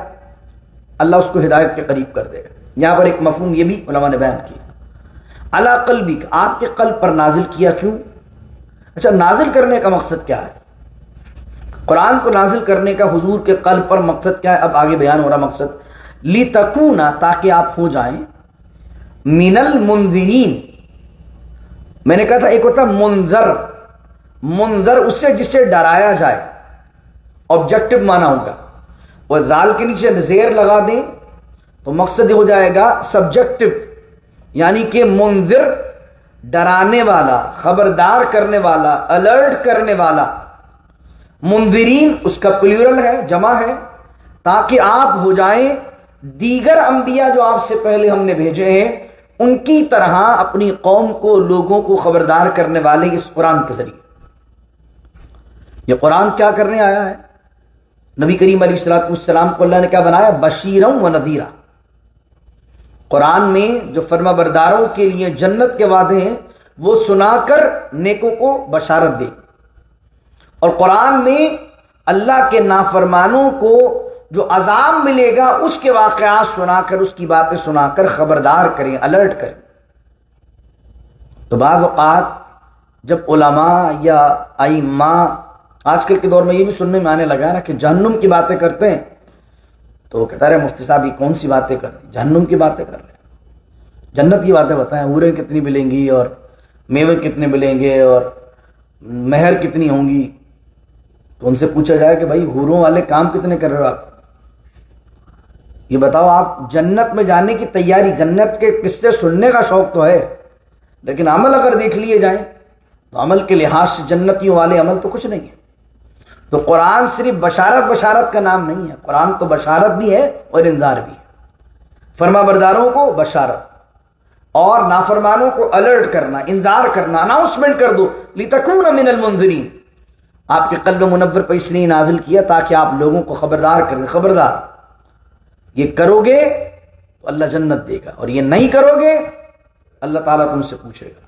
اللہ اس کو ہدایت کے قریب کر دے گا. یہاں پر ایک مفہوم یہ بھی علماء نے بیان کیا، علی قلبک، آپ کے قلب پر نازل کیا. کیوں؟ اچھا، نازل کرنے کا مقصد کیا ہے؟ قرآن کو نازل کرنے کا حضور کے قلب پر مقصد کیا ہے؟ اب آگے بیان ہو رہا مقصد. لِتَكُونَ، تاکہ آپ ہو جائیں، من المنذرین. میں نے کہا تھا ایک ہوتا منذر، منذر اس سے جسے ڈرایا جائے، آبجیکٹو مانا ہوگا. اور ذال کے نیچے زیر لگا دیں تو مقصد ہو جائے گا سبجیکٹو، یعنی کہ منذر ڈرانے والا، خبردار کرنے والا، الرٹ کرنے والا. منذرین اس کا پلیورل ہے، جمع ہے، تاکہ آپ ہو جائیں دیگر انبیاء جو آپ سے پہلے ہم نے بھیجے ہیں ان کی طرح اپنی قوم کو، لوگوں کو خبردار کرنے والے اس قرآن کے ذریعے. یہ قرآن کیا کرنے آیا ہے؟ نبی کریم علیہ السلام کو اللہ نے کیا بنایا؟ بشیرا و نذیرا. قرآن میں جو فرما برداروں کے لیے جنت کے وعدے ہیں وہ سنا کر نیکوں کو بشارت دے، اور قرآن میں اللہ کے نافرمانوں کو جو عذاب ملے گا اس کے واقعات سنا کر، اس کی باتیں سنا کر خبردار کریں، الرٹ کریں. تو بعض اوقات جب علماء یا ائمہ آج کل کے دور میں یہ بھی سننے میں آنے لگا نا کہ جہنم کی باتیں کرتے ہیں، تو وہ کہتا ہے مفتی صاحب یہ کون سی باتیں کر رہے ہیں؟ جہنم کی باتیں کر رہے ہیں، جنت کی باتیں بتائیں، حوریں کتنی ملیں گی اور میوے کتنے ملیں گے اور مہر کتنی ہوں گی. تو ان سے پوچھا جائے کہ بھائی حوروں والے کام کتنے کر رہے ہو آپ؟ یہ بتاؤ، آپ جنت میں جانے کی تیاری، جنت کے قصے سننے کا شوق تو ہے، لیکن عمل اگر دیکھ لیے جائیں تو عمل کے لحاظ سے جنتیوں والے عمل تو کچھ نہیں ہے. تو قرآن صرف بشارت کا نام نہیں ہے، قرآن تو بشارت بھی ہے اور انذار بھی ہے۔ فرما برداروں کو بشارت اور نافرمانوں کو الرٹ کرنا، انذار کرنا، اناؤنسمنٹ کر دو، لِتَكُونَ مِنَ الْمُنذِرِينَ۔ آپ کے قلب منور پر اس لیے نازل کیا تاکہ آپ لوگوں کو خبردار کر دیں، خبردار یہ کرو گے تو اللہ جنت دے گا، اور یہ نہیں کرو گے اللہ تعالیٰ تم سے پوچھے گا۔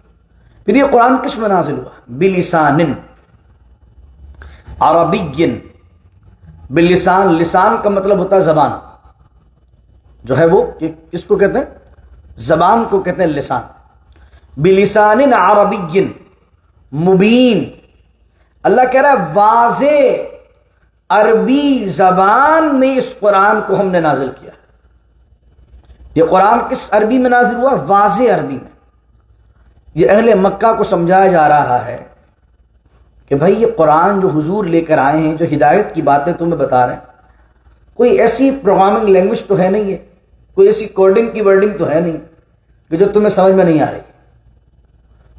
پھر یہ قرآن کس میں نازل ہوا؟ بِلِسَانٍ عربی۔ باللسان، لسان کا مطلب ہوتا ہے زبان، جو ہے وہ کس کو کہتے ہیں؟ زبان کو کہتے ہیں لسان۔ بلسان عربی مبین، اللہ کہہ رہا ہے واضح عربی زبان میں اس قرآن کو ہم نے نازل کیا۔ یہ قرآن کس عربی میں نازل ہوا؟ واضح عربی میں۔ یہ اہل مکہ کو سمجھایا جا رہا ہے کہ بھائی یہ قرآن جو حضور لے کر آئے ہیں، جو ہدایت کی باتیں تمہیں بتا رہے ہیں، کوئی ایسی پروگرامنگ لینگویج تو ہے نہیں ہے، کوئی ایسی کوڈنگ کی ورڈنگ تو ہے نہیں کہ جو تمہیں سمجھ میں نہیں آ رہی،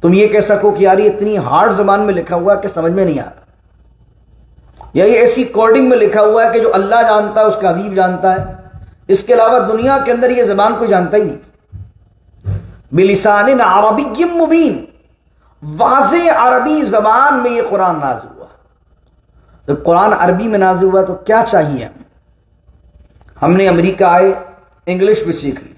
تم یہ کہہ سکو کہ یار یہ اتنی ہارڈ زبان میں لکھا ہوا ہے کہ سمجھ میں نہیں آ رہا، یا یہ ایسی کوڈنگ میں لکھا ہوا ہے کہ جو اللہ جانتا ہے، اس کا حبیب جانتا ہے، اس کے علاوہ دنیا کے اندر یہ زبان کوئی جانتا ہی نہیں۔ بلسان عربی مبین، واضح عربی زبان میں یہ قرآن نازل ہوا۔ جب قرآن عربی میں نازل ہوا تو کیا چاہیے ہم نے امریکہ آئے انگلش بھی سیکھ لی۔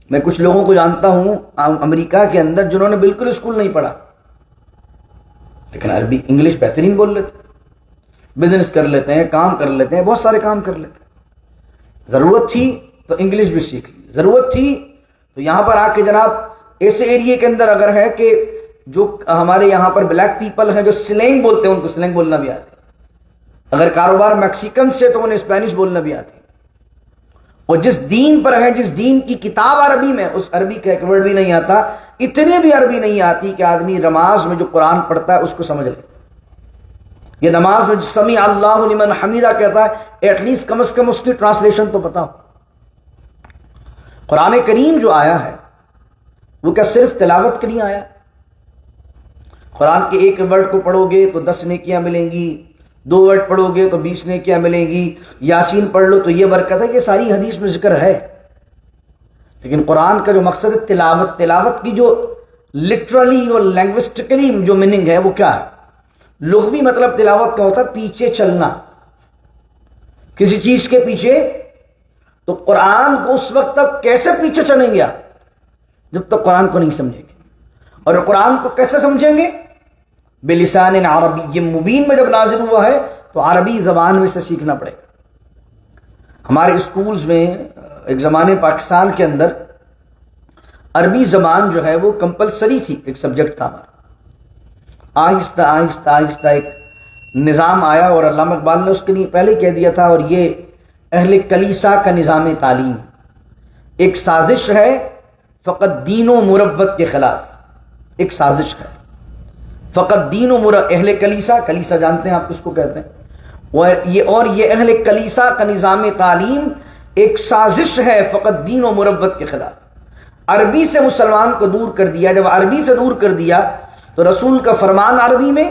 میں کچھ لوگوں کو جانتا ہوں امریکہ کے اندر جنہوں نے بالکل اسکول نہیں پڑھا لیکن عربی انگلش بہترین بول لیتے، بزنس کر لیتے ہیں، کام کر لیتے ہیں، بہت سارے کام کر لیتے ہیں۔ ضرورت تھی تو انگلش بھی سیکھ لی، ضرورت تھی تو یہاں پر آ کے جناب ایسے ایریے کے اندر اگر ہے کہ جو ہمارے یہاں پر بلیک پیپل ہیں جو سلینگ بولتے ہیں، ان کو سلینگ بولنا بھی آتی ہے۔ اگر کاروبار میکسیکن سے تو انہیں اسپینش بولنا بھی آتی ہے۔ اور جس دین پر ہے، جس دین کی کتاب عربی میں، اس عربی کا ایک ورڈ بھی نہیں آتا، اتنی بھی عربی نہیں آتی کہ آدمی نماز میں جو قرآن پڑھتا ہے اس کو سمجھ لے۔ یہ نماز میں جو سمیع اللہ لمن حمیدہ کہتا ہے، ایٹ لیسٹ کم از کم اس کی ٹرانسلیشن تو پتا ہو۔ قرآن کریم جو آیا ہے وہ کیا صرف تلاوت کے لیے آیا؟ قرآن کے ایک ورڈ کو پڑھو گے تو 10 نیکیاں ملیں گی، 2 ورڈ پڑھو گے تو 20 نیکیاں ملیں گی، یاسین پڑھ لو تو یہ برکت ہے، یہ ساری حدیث میں ذکر ہے۔ لیکن قرآن کا جو مقصد ہے تلاوت کی جو لٹرلی اور لینگوسٹکلی جو میننگ ہے وہ کیا ہے؟ لغوی مطلب تلاوت کا ہوتا ہے پیچھے چلنا کسی چیز کے پیچھے۔ تو قرآن کو اس وقت تک کیسے پیچھے چلیں گے آپ جب تک قرآن کو نہیں سمجھیں گے، اور قرآن کو کیسے سمجھیں گے؟ بلسان عربی مبین میں جب نازل ہوا ہے تو عربی زبان میں سے سیکھنا پڑے گا۔ ہمارے اسکولز میں ایک زمانے پاکستان کے اندر عربی زبان جو ہے وہ کمپلسری تھی، ایک سبجیکٹ تھا ہمارا۔ آہستہ آہستہ آہستہ ایک نظام آیا اور علامہ اقبال نے اس کے لیے پہلے کہہ دیا تھا، اور یہ اہل کلیسا کا نظام تعلیم ایک سازش ہے فقط دین و مروت کے خلاف، ایک سازش ہے فقط دین و مروت۔ اہل کلیسا جانتے ہیں آپ کس کو کہتے ہیں؟ اور یہ اہل کلیسا کا نظام تعلیم ایک سازش ہے فقط دین و مروت کے خلاف۔ عربی سے مسلمان کو دور کر دیا، جب عربی سے دور کر دیا تو رسول کا فرمان عربی میں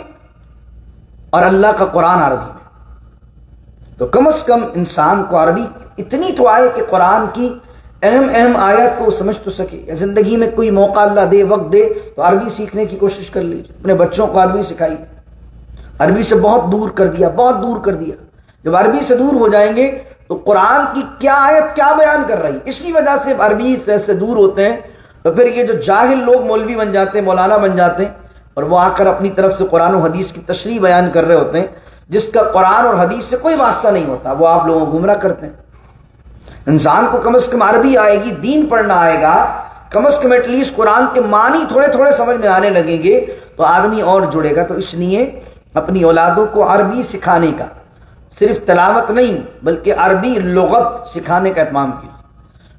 اور اللہ کا قرآن عربی میں، تو کم از کم انسان کو عربی اتنی تو آئے کہ قرآن کی اہم آیت کو سمجھ تو سکے۔ زندگی میں کوئی موقع اللہ دے، وقت دے تو عربی سیکھنے کی کوشش کر لیجیے، اپنے بچوں کو عربی سکھائیے۔ عربی سے بہت دور کر دیا، بہت دور کر دیا۔ جب عربی سے دور ہو جائیں گے تو قرآن کی کیا آیت کیا بیان کر رہی ہے، اسی وجہ سے عربی سے دور ہوتے ہیں تو پھر یہ جو جاہل لوگ مولوی بن جاتے ہیں، مولانا بن جاتے ہیں، اور وہ آ کر اپنی طرف سے قرآن و حدیث کی تشریح بیان کر رہے ہوتے ہیں جس کا قرآن اور حدیث سے کوئی واسطہ نہیں ہوتا، وہ آپ لوگوں کو گمراہ کرتے ہیں۔ انسان کو کم از کم عربی آئے گی، دین پڑھنا آئے گا، کم از کم ایٹ لیسٹ قرآن کے معنی تھوڑے تھوڑے سمجھ میں آنے لگیں گے تو آدمی اور جڑے گا۔ تو اس لیے اپنی اولادوں کو عربی سکھانے کا، صرف تلاوت نہیں بلکہ عربی لغت سکھانے کا اہتمام کیجیے۔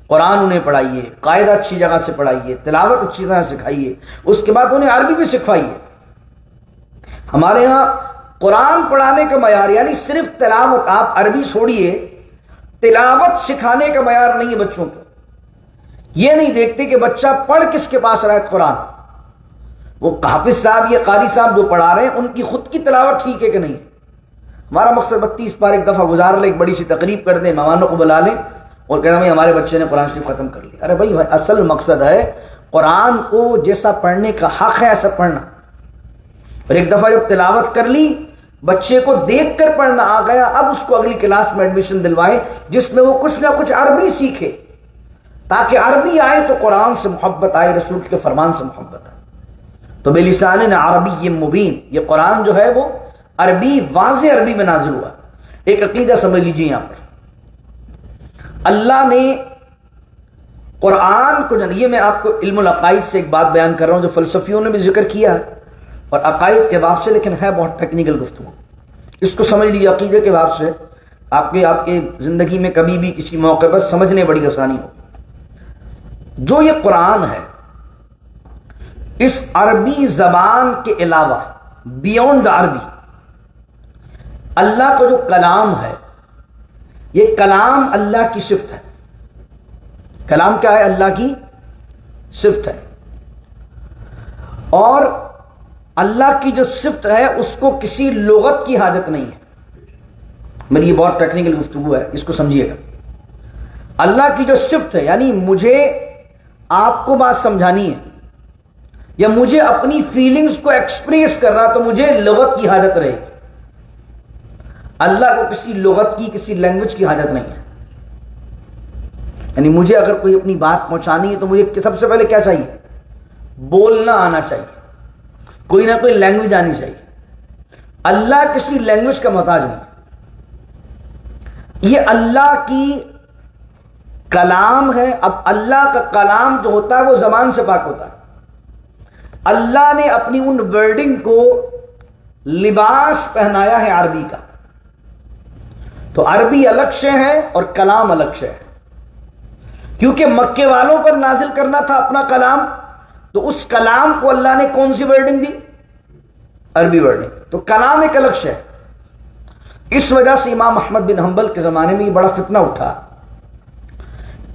قرآن انہیں پڑھائیے، قاعدہ اچھی جگہ سے پڑھائیے، تلاوت اچھی طرح سکھائیے، اس کے بعد انہیں عربی بھی سکھائیے۔ ہمارے یہاں قرآن پڑھانے کا معیار یعنی صرف تلاوت، آپ عربی چھوڑیے، تلاوت سکھانے کا معیار نہیں ہے بچوں کو۔ یہ نہیں دیکھتے کہ بچہ پڑھ کس کے پاس رہا ہے قرآن، وہ حافظ صاحب یا قاری صاحب جو پڑھا رہے ہیں ان کی خود کی تلاوت ٹھیک ہے کہ نہیں۔ ہمارا مقصد 32 بار ایک دفعہ گزار لیں، ایک بڑی سی تقریب کر دیں، مہمانوں کو بلا لیں اور کہنا بھائی ہمارے بچے نے قرآن شریف ختم کر لیا. ارے بھائی اصل مقصد ہے قرآن کو جیسا پڑھنے کا حق ہے ایسا پڑھنا. اور ایک دفعہ جب تلاوت کر لی، بچے کو دیکھ کر پڑھنا آ گیا، اب اس کو اگلی کلاس میں ایڈمیشن دلوائیں جس میں وہ کچھ نہ کچھ عربی سیکھے، تاکہ عربی آئے تو قرآن سے محبت آئے، رسول کے فرمان سے محبت آئے. تو بلسان عربی مبین، یہ قرآن جو ہے وہ عربی، واضح عربی میں نازل ہوا. ایک عقیدہ سمجھ لیجیے یہاں پر، اللہ نے قرآن کو یہ میں آپ کو علم العقائد سے ایک بات بیان کر رہا ہوں جو فلسفیوں نے بھی ذکر کیا ہے اور عقائد کے باب سے، لیکن ہے بہت ٹیکنیکل گفتگو. اس کو سمجھ لیجیے عقیدے کے باب سے، آپ کے زندگی میں کبھی بھی کسی موقع پر سمجھنے بڑی آسانی ہو. جو یہ قرآن ہے، اس عربی زبان کے علاوہ بیونڈ عربی، اللہ کا جو کلام ہے، یہ کلام اللہ کی صفت ہے. کلام کیا ہے؟ اللہ کی صفت ہے. اور اللہ کی جو صفت ہے اس کو کسی لغت کی حاجت نہیں ہے. میری یہ بہت ٹیکنیکل گفتگو ہے، اس کو سمجھیے گا. اللہ کی جو صفت ہے، یعنی مجھے آپ کو بات سمجھانی ہے یا مجھے اپنی فیلنگز کو ایکسپریس کر رہا تو مجھے لغت کی حاجت رہے گی. اللہ کو کسی لغت کی، کسی لینگویج کی حاجت نہیں ہے. یعنی مجھے اگر کوئی اپنی بات پہنچانی ہے تو مجھے سب سے پہلے کیا چاہیے؟ بولنا آنا چاہیے، کوئی نہ کوئی لینگویج آنی چاہیے. اللہ کسی لینگویج کا محتاج نہیں. یہ اللہ کی کلام ہے. اب اللہ کا کلام جو ہوتا ہے وہ زبان سے پاک ہوتا ہے. اللہ نے اپنی ان ورڈنگ کو لباس پہنایا ہے عربی کا. تو عربی الگ شے ہے اور کلام الگ شے ہے. کیونکہ مکے والوں پر نازل کرنا تھا اپنا کلام، تو اس کلام کو اللہ نے کون سی ورڈنگ دی؟ عربی ورڈنگ. تو کلام ایک الگ شے ہے. اس وجہ سے امام احمد بن حنبل کے زمانے میں یہ بڑا فتنہ اٹھا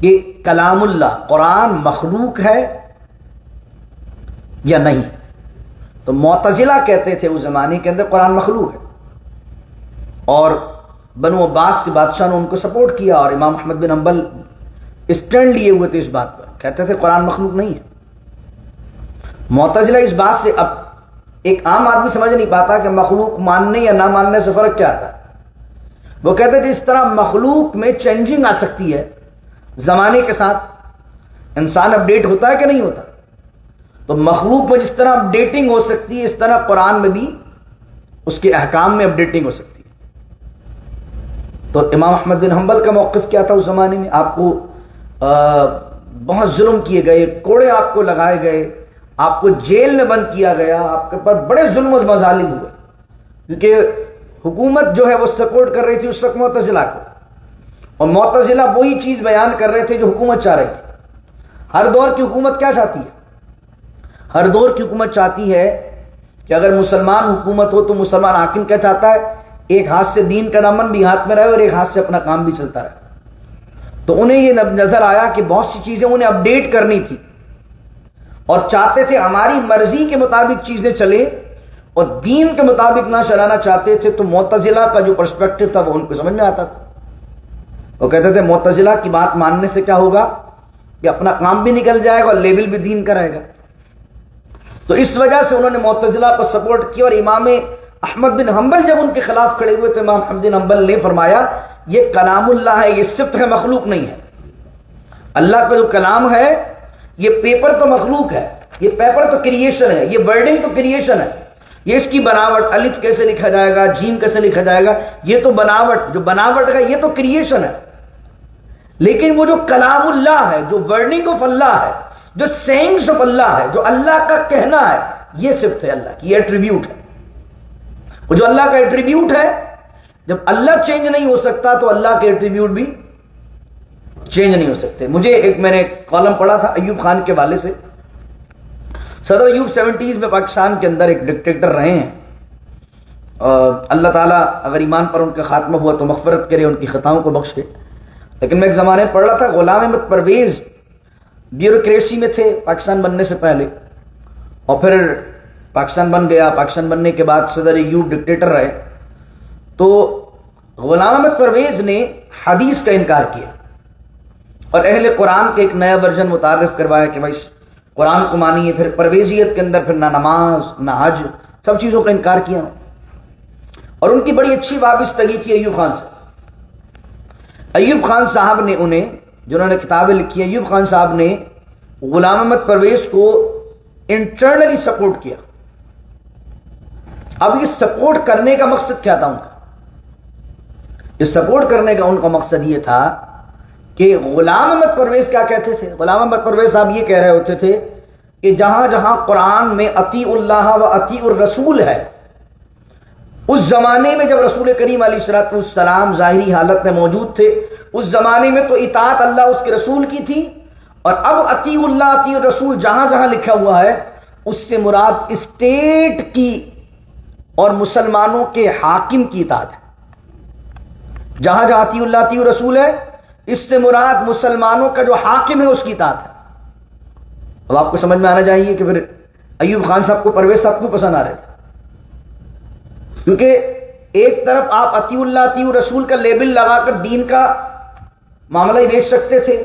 کہ کلام اللہ، قرآن مخلوق ہے یا نہیں. تو معتزلہ کہتے تھے اس زمانے کے اندر قرآن مخلوق ہے، اور بنو عباس کے بادشاہ نے ان کو سپورٹ کیا، اور امام احمد بن حنبل اسٹینڈ لیے ہوئے تھے اس بات پر، کہتے تھے قرآن مخلوق نہیں ہے. معتزلہ اس بات سے، اب ایک عام آدمی سمجھ نہیں پاتا کہ مخلوق ماننے یا نہ ماننے سے فرق کیا آتا ہے. وہ کہتے تھے اس طرح مخلوق میں چینجنگ آ سکتی ہے زمانے کے ساتھ. انسان اپڈیٹ ہوتا ہے کہ نہیں ہوتا؟ تو مخلوق میں جس طرح اپڈیٹنگ ہو سکتی ہے، اس طرح قرآن میں بھی اس کے احکام میں اپڈیٹنگ ہو سکتی ہے. تو امام احمد بن حنبل کا موقف کیا تھا اس زمانے میں؟ آپ کو بہت ظلم کیے گئے، کوڑے آپ کو لگائے گئے، آپ کو جیل میں بند کیا گیا، آپ کے پر بڑے ظلم و مظالم ہوئے، کیونکہ حکومت جو ہے وہ سپورٹ کر رہی تھی اس وقت معتزلہ کو، اور معتزلہ وہی چیز بیان کر رہے تھے جو حکومت چاہ رہی تھی. ہر دور کی حکومت کیا چاہتی ہے؟ ہر دور کی حکومت چاہتی ہے کہ اگر مسلمان حکومت ہو تو مسلمان حاکم کیا چاہتا ہے؟ ایک ہاتھ سے دین کا دامن بھی ہاتھ میں رہے اور ایک ہاتھ سے اپنا کام بھی چلتا رہے. تو انہیں یہ نظر آیا کہ بہت سی چیزیں انہیں اپڈیٹ کرنی تھی اور چاہتے تھے ہماری مرضی کے مطابق چیزیں چلیں اور دین کے مطابق نہ چلانا چاہتے تھے. تو معتزلہ کا جو پرسپیکٹو تھا وہ ان کو سمجھ میں آتا تھا. وہ کہتے تھے معتزلہ کی بات ماننے سے کیا ہوگا کہ اپنا کام بھی نکل جائے گا اور لیبل بھی دین کا رہے گا. تو اس وجہ سے انہوں نے معتزلہ کو سپورٹ کیا. اور امام احمد بن حنبل جب ان کے خلاف کھڑے ہوئے تو امام احمد بن حنبل نے فرمایا یہ کلام اللہ ہے، یہ صفت ہے، مخلوق نہیں ہے. اللہ کا جو کلام ہے یہ پیپر تو مخلوق ہے، یہ پیپر تو کریشن ہے، یہ ورڈنگ تو کریشن ہے. یہ اس کی بناوٹ، الف کیسے لکھا جائے گا، جیم کیسے لکھا جائے گا، یہ تو بناوٹ، جو بناوٹ ہے یہ تو کریشن ہے. لیکن وہ جو کلام اللہ ہے، جو ورڈنگ آف اللہ ہے، جو سینگز آف اللہ ہے، جو اللہ کا کہنا ہے، یہ صفت ہے اللہ کی، یہ ایٹریبیوٹ ہے. وہ جو اللہ کا ایٹریبیوٹ ہے، جب اللہ چینج نہیں ہو سکتا تو اللہ کے ایٹریبیوٹ بھی چینج نہیں ہو سکتے. میں نے کالم پڑھا تھا ایوب خان کے والے سے. صدر ایوب 70s میں پاکستان کے اندر ایک ڈکٹیٹر رہے ہیں. اللہ تعالیٰ اگر ایمان پر ان کا خاتمہ ہوا تو مغفرت کرے، ان کی خطاؤں کو بخش دے. لیکن میں ایک زمانے میں پڑھ رہا تھا، غلام احمد پرویز بیوروکریسی میں تھے پاکستان بننے سے پہلے، اور پھر پاکستان بن گیا. پاکستان بننے کے بعد صدر ایوب ڈکٹیٹر رہے. تو غلام احمد پرویز نے حدیث کا انکار کیا اور اہل قرآن کے ایک نیا ورژن متعارف کروایا کہ بھائی قرآن کو مانیے. پھر پرویزیت کے اندر پھر نہ نماز نہ حج، سب چیزوں کا انکار کیا. اور ان کی بڑی اچھی وابستگی تھی ایوب خان سے. ایوب خان صاحب نے انہیں، جنہوں نے کتابیں لکھی، ایوب خان صاحب نے غلام احمد پرویز کو انٹرنلی سپورٹ کیا. اب یہ سپورٹ کرنے کا مقصد کیا تھا ان کا؟ اس سپورٹ کرنے کا ان کا مقصد یہ تھا کہ غلام احمد پرویز کیا کہتے تھے؟ غلام احمد پرویز صاحب یہ کہہ رہے ہوتے تھے کہ جہاں جہاں قرآن میں اطیع اللہ و اطیع الرسول ہے، اس زمانے میں جب رسول کریم علیہ الصلوۃ والسلام ظاہری حالت میں موجود تھے، اس زمانے میں تو اطاعت اللہ اس کے رسول کی تھی، اور اب اطیع اللہ اطیع الرسول جہاں جہاں لکھا ہوا ہے اس سے مراد اسٹیٹ کی اور مسلمانوں کے حاکم کی اطاعت ہے. جہاں جہاں اطیع اللہ اطیع الرسول ہے، اس سے مراد مسلمانوں کا جو حاکم ہے اس کی اطاعت ہے. اب آپ کو سمجھ میں آنا چاہیے کہ پھر ایوب خان صاحب کو پرویز صاحب کو پسند آ رہے تھے، کیونکہ ایک طرف آپ اطیع اللہ اطیع الرسول کا لیبل لگا کر دین کا معاملہ ہی بیچ سکتے تھے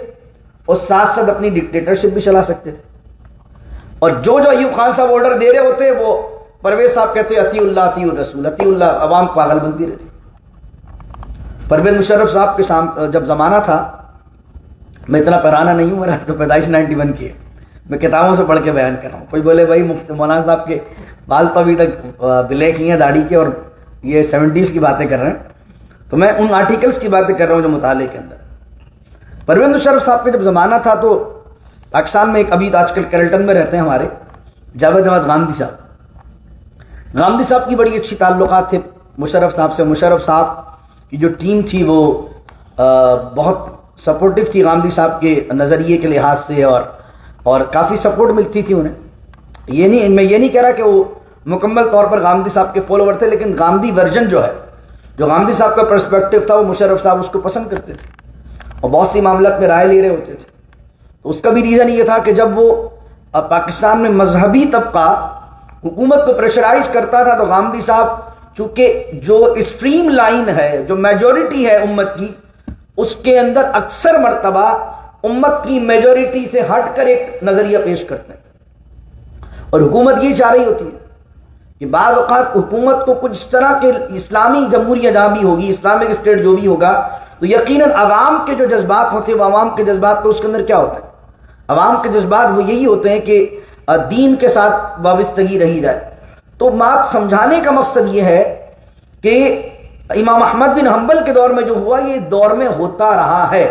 اور ساتھ ساتھ اپنی ڈکٹیٹرشپ بھی چلا سکتے تھے. اور جو ایوب خان صاحب آرڈر دے رہے ہوتے وہ پرویز صاحب کہتے اطیع اللہ اطیع الرسول، اطیع اللہ، عوام پاگل بنتی رہتی. پرویز مشرف صاحب کے جب زمانہ تھا، میں اتنا پرانا نہیں ہوں، میرا تو پیدائش 91 کی ہے، میں کتابوں سے پڑھ کے بیان کر رہا ہوں. کوئی بولے بھائی مفتی مولانا صاحب کے بال تو ابھی تک بلیک ہی ہیں داڑھی کے اور یہ 70s کی باتیں کر رہے ہیں، تو میں ان آرٹیکلز کی باتیں کر رہا ہوں جو مطالعے کے اندر. پرویز مشرف صاحب کا جب زمانہ تھا تو پاکستان میں ایک ابھی آج کل کیرلٹن میں رہتے ہیں ہمارے جاوید احمد گاندھی صاحب. گاندھی صاحب کی بڑی اچھی تعلقات تھے مشرف صاحب سے. مشرف صاحب کی جو ٹیم تھی وہ بہت سپورٹیو تھی گاندھی صاحب کے نظریے کے لحاظ سے، اور کافی سپورٹ ملتی تھی انہیں. میں یہ نہیں کہہ رہا کہ وہ مکمل طور پر گاندھی صاحب کے فالوور تھے، لیکن گاندھی ورژن جو ہے، جو گاندھی صاحب کا پرسپیکٹو تھا، وہ مشرف صاحب اس کو پسند کرتے تھے اور بہت سی معاملات میں رائے لے رہے ہوتے تھے. تو اس کا بھی ریزن یہ تھا کہ جب وہ پاکستان میں مذہبی طبقہ حکومت کو پریشرائز کرتا تھا تو گاندھی صاحب چونکہ جو اسٹریم لائن ہے، جو میجورٹی ہے امت کی، اس کے اندر اکثر مرتبہ امت کی میجورٹی سے ہٹ کر ایک نظریہ پیش کرتے ہیں. اور حکومت یہ چاہ رہی ہوتی ہے کہ بعض اوقات حکومت کو کچھ اس طرح کے اسلامی جمہوریہ جہاں بھی ہوگی، اسلامک اسٹیٹ جو بھی ہوگا، تو یقیناً عوام کے جو جذبات ہوتے ہیں وہ عوام کے جذبات تو اس کے اندر کیا ہوتا ہے؟ عوام کے جذبات وہ یہی ہوتے ہیں کہ دین کے ساتھ وابستگی رہی جائے. تو بات سمجھانے کا مقصد یہ ہے کہ امام احمد بن حنبل کے دور میں جو ہوا، یہ دور میں ہوتا رہا ہے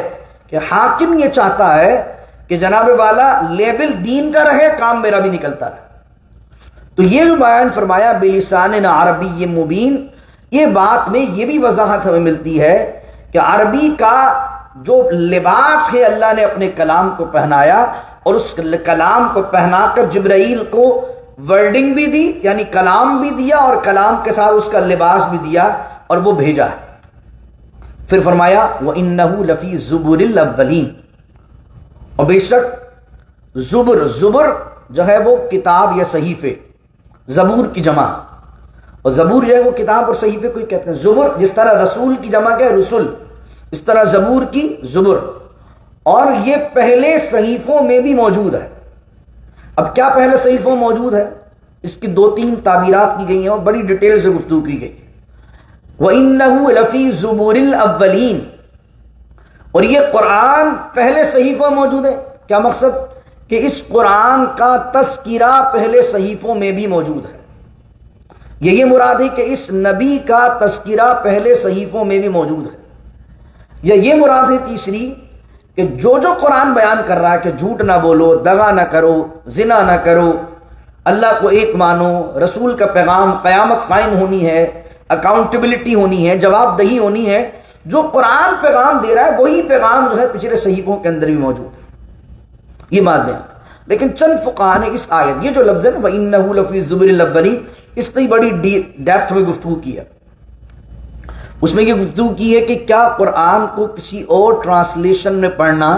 کہ حاکم یہ چاہتا ہے کہ جناب والا لیبل دین کا رہے، کام میرا بھی نکلتا رہے. تو یہ جو بیان فرمایا بلسان عربی مبین، یہ بات میں یہ بھی وضاحت ہمیں ملتی ہے کہ عربی کا جو لباس ہے اللہ نے اپنے کلام کو پہنایا، اور اس کلام کو پہنا کر جبرائیل کو ورڈنگ بھی دی، یعنی کلام بھی دیا اور کلام کے ساتھ اس کا لباس بھی دیا اور وہ بھیجا ہے. پھر فرمایا وَإِنَّهُ لَفِي زُبُرِ الْأَوَّلِينَ، اور بے شک زبر جو ہے وہ کتاب یا صحیفے، زبور کی جمع، اور زبور جو ہے وہ کتاب اور صحیفے کو ہی کہتے ہیں. زبر جس طرح رسول کی جمع کیا ہے رسول، اس طرح زبور کی زبر، اور یہ پہلے صحیفوں میں بھی موجود ہے. اب کیا پہلے صحیفوں موجود ہے؟ اس کی 2-3 تعبیرات کی گئی ہیں اور بڑی ڈیٹیل سے گفتگو کی گئی. وَإِنَّهُ لَفِي زُبُرِ الْأَوَّلِينَ، اور یہ قرآن پہلے صحیفوں موجود ہے. کیا مقصد؟ کہ اس قرآن کا تذکرہ پہلے صحیفوں میں بھی موجود ہے. یہ مراد ہے کہ اس نبی کا تذکرہ پہلے صحیفوں میں بھی موجود ہے. یا یہ مراد ہے تیسری کہ جو قرآن بیان کر رہا ہے کہ جھوٹ نہ بولو، دغا نہ کرو، زنا نہ کرو، اللہ کو ایک مانو، رسول کا پیغام، قیامت قائم ہونی ہے، اکاؤنٹیبلٹی ہونی ہے، جواب دہی ہونی ہے، جو قرآن پیغام دے رہا ہے وہی پیغام جو ہے پچھلے صحیفوں کے اندر بھی موجود ہے. یہ بات بیان. لیکن چند فقہاء نے اس آیت، یہ جو لفظ ہے نا وَإِنَّهُ لَفِي الزُّبُرِ الْأَوَّلِينَ، اس پہ بڑی ڈیپتھ میں گفتگو کی ہے. اس میں یہ گفتگو کی ہے کہ کیا قرآن کو کسی اور ٹرانسلیشن میں پڑھنا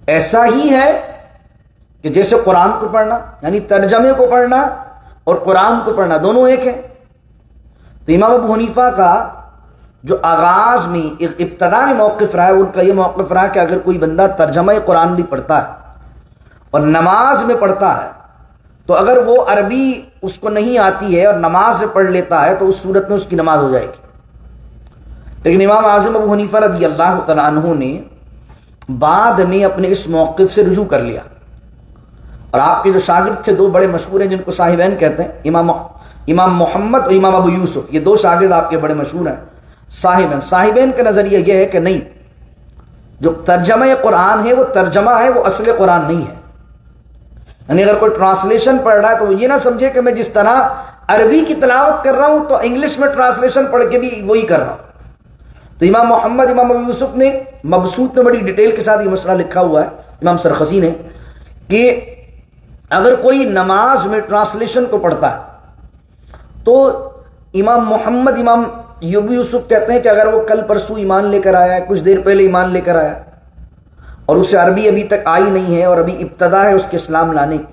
ایسا ہی ہے کہ جیسے قرآن کو پڑھنا، یعنی ترجمے کو پڑھنا اور قرآن کو پڑھنا دونوں ایک ہے. تو امام ابو حنیفہ کا جو آغاز میں ابتدا میں موقف رہا ہے، ان کا یہ موقف رہا کہ اگر کوئی بندہ ترجمہ قرآن بھی پڑھتا ہے اور نماز میں پڑھتا ہے تو اگر وہ عربی اس کو نہیں آتی ہے اور نماز سے پڑھ لیتا ہے تو اس صورت میں اس کی نماز ہو جائے گی. لیکن امام اعظم ابو حنیفہ رضی اللہ تعالیٰ عنہ نے بعد میں اپنے اس موقف سے رجوع کر لیا، اور آپ کے جو شاگرد تھے دو بڑے مشہور ہیں جن کو صاحبین کہتے ہیں، امام محمد اور امام ابو یوسف، یہ دو شاگرد آپ کے بڑے مشہور ہیں صاحبین کا نظریہ یہ ہے کہ نہیں، جو ترجمہ قرآن ہے وہ ترجمہ ہے، وہ اصل قرآن نہیں ہے. یعنی اگر کوئی ٹرانسلیشن پڑھ رہا ہے تو یہ نہ سمجھے کہ میں جس طرح عربی کی تلاوت کر رہا ہوں تو انگلش میں ٹرانسلیشن پڑھ کے بھی وہی کر رہا ہوں. تو امام محمد امام ابو یوسف نے مبسوط میں بڑی ڈیٹیل کے ساتھ یہ مسئلہ لکھا ہوا ہے، امام سرخسی نے، کہ اگر کوئی نماز میں ٹرانسلیشن کو پڑھتا ہے تو امام محمد امام ابو یوسف کہتے ہیں کہ اگر وہ کل پرسوں ایمان لے کر آیا ہے، کچھ دیر پہلے ایمان لے کر آیا اور اسے عربی ابھی تک آئی نہیں ہے اور ابھی ابتدا ہے اس کے اسلام لانے کی،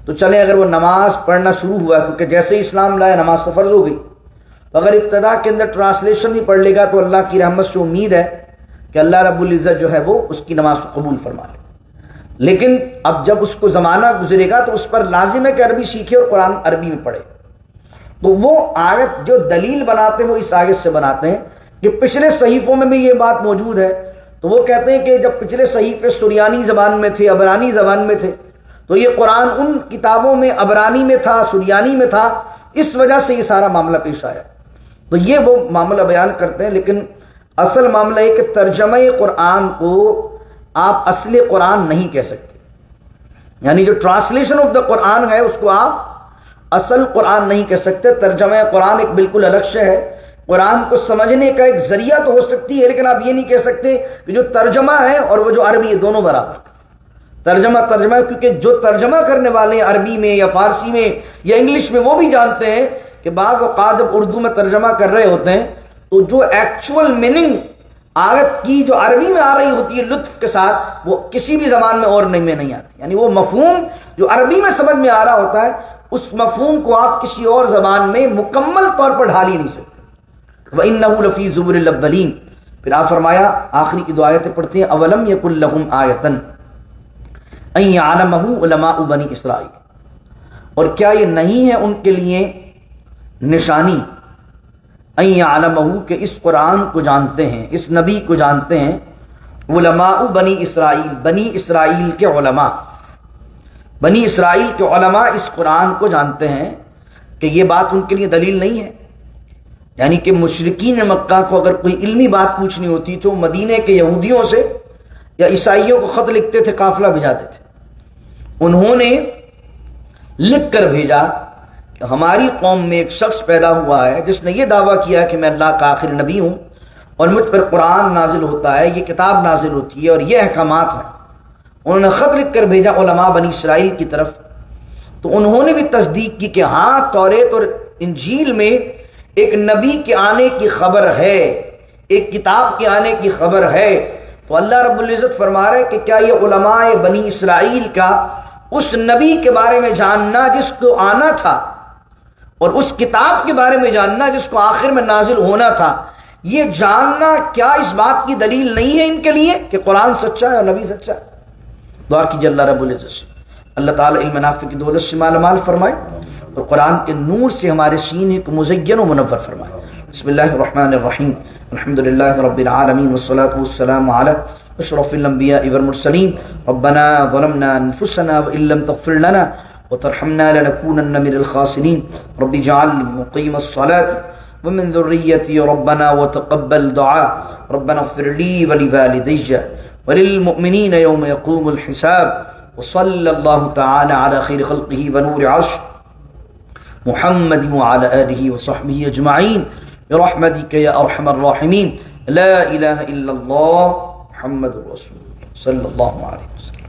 تو چلے اگر وہ نماز پڑھنا شروع ہوا ہے، کیونکہ جیسے ہی اسلام لایا نماز تو فرض ہو گئی، تو اگر ابتدا کے اندر ٹرانسلیشن بھی پڑھ لے گا تو اللہ کی رحمت سے امید ہے کہ اللہ رب العزت جو ہے وہ اس کی نماز کو قبول فرما لے. لیکن اب جب اس کو زمانہ گزرے گا تو اس پر لازم ہے کہ عربی سیکھے اور قرآن عربی میں پڑھے. تو وہ آیت جو دلیل بناتے ہیں وہ اس آیت سے بناتے ہیں کہ پچھلے صحیفوں میں بھی یہ بات موجود ہے. تو وہ کہتے ہیں کہ جب پچھلے صحیفے سریانی زبان میں تھے، عبرانی زبان میں تھے، تو یہ قرآن ان کتابوں میں عبرانی میں تھا، سریانی میں تھا، اس وجہ سے یہ سارا معاملہ پیش آیا. تو یہ وہ معاملہ بیان کرتے ہیں. لیکن اصل معاملہ ہے کہ ترجمہ قرآن کو آپ اصل قرآن نہیں کہہ سکتے، یعنی جو ٹرانسلیشن آف دا قرآن ہے اس کو آپ اصل قرآن نہیں کہہ سکتے. ترجمہ قرآن ایک بالکل الگ شے ہے، قرآن کو سمجھنے کا ایک ذریعہ تو ہو سکتی ہے، لیکن آپ یہ نہیں کہہ سکتے کہ جو ترجمہ ہے اور وہ جو عربی ہے دونوں برابر. ترجمہ ہے، کیونکہ جو ترجمہ کرنے والے ہیں عربی میں یا فارسی میں یا انگلش میں وہ بھی جانتے ہیں کہ بعض اوقات جب اردو میں ترجمہ کر رہے ہوتے ہیں تو جو ایکچول میننگ آیت کی جو عربی میں آ رہی ہوتی ہے لطف کے ساتھ، وہ کسی بھی زبان میں اور میں نہیں آتی. یعنی وہ مفہوم جو عربی میں سمجھ میں آ رہا ہوتا ہے اس مفہوم کو آپ کسی اور زبان میں مکمل طور پر ڈھال ہی نہیں سکتے. وَإِنَّهُ لَفِي زُبُرِ الْأَوَّلِينَ. پھر آپ فرمایا آخری کی دو آیتیں پڑھتے ہیں، اولم یکن لہم آیتن ان یعلمہ علماء بنی اسرائیل. اور کیا یہ نہیں ہے ان کے لیے نشانی، ان یعلمہ کہ اس قرآن کو جانتے ہیں، اس نبی کو جانتے ہیں، علماء بنی اسرائیل، بنی اسرائیل کے علماء، بنی اسرائیل کے علماء اس قرآن کو جانتے ہیں. کہ یہ بات ان کے لیے دلیل نہیں ہے. یعنی کہ مشرکین مکہ کو اگر کوئی علمی بات پوچھنی ہوتی تو مدینے کے یہودیوں سے یا عیسائیوں کو خط لکھتے تھے، قافلہ بھیجاتے تھے. انہوں نے لکھ کر بھیجا کہ ہماری قوم میں ایک شخص پیدا ہوا ہے جس نے یہ دعویٰ کیا کہ میں اللہ کا آخری نبی ہوں اور مجھ پر قرآن نازل ہوتا ہے، یہ کتاب نازل ہوتی ہے اور یہ احکامات ہیں. انہوں نے خط لکھ کر بھیجا علماء بنی اسرائیل کی طرف. تو انہوں نے بھی تصدیق کی کہ ہاں توریت اور انجیل میں ایک نبی کے آنے کی خبر ہے، ایک کتاب کے آنے کی خبر ہے. تو اللہ رب العزت فرما رہے کہ کیا یہ علماء بنی اسرائیل کا اس نبی کے بارے میں جاننا جس کو آنا تھا اور اس کتاب کے بارے میں جاننا جس کو آخر میں نازل ہونا تھا، یہ جاننا کیا اس بات کی دلیل نہیں ہے ان کے لیے کہ قرآن سچا ہے اور نبی سچا ہے؟ دعا کیجیے اللہ رب العزت سے اللہ تعالیٰ علم نافع کی دولت سے مال مال فرمائے اور قرآن کے نور سے ہمارے سینے کو مزین و منور فرمائے. بسم اللہ الرحمن الرحیم. الحمدللہ رب العالمین والصلاة والسلام علی اشرف الانبیاء والمرسلین. ربنا ظلمنا انفسنا وان لم تغفر لنا وترحمنا لنكونن من الخاسرین. رب اجعلنی مقیم الصلاة ومن ذریتی ربنا وتقبل دعاء. ربنا اغفر لي ولوالدي وللمؤمنين يوم يقوم الحساب. وصلى الله تعالى على خير خلقه ونور عرش محمد وعلى آله وصحبه أجمعين برحمتك يا أرحم الراحمين. لا إله إلا الله محمد رسول الله صلى الله عليه وسلم.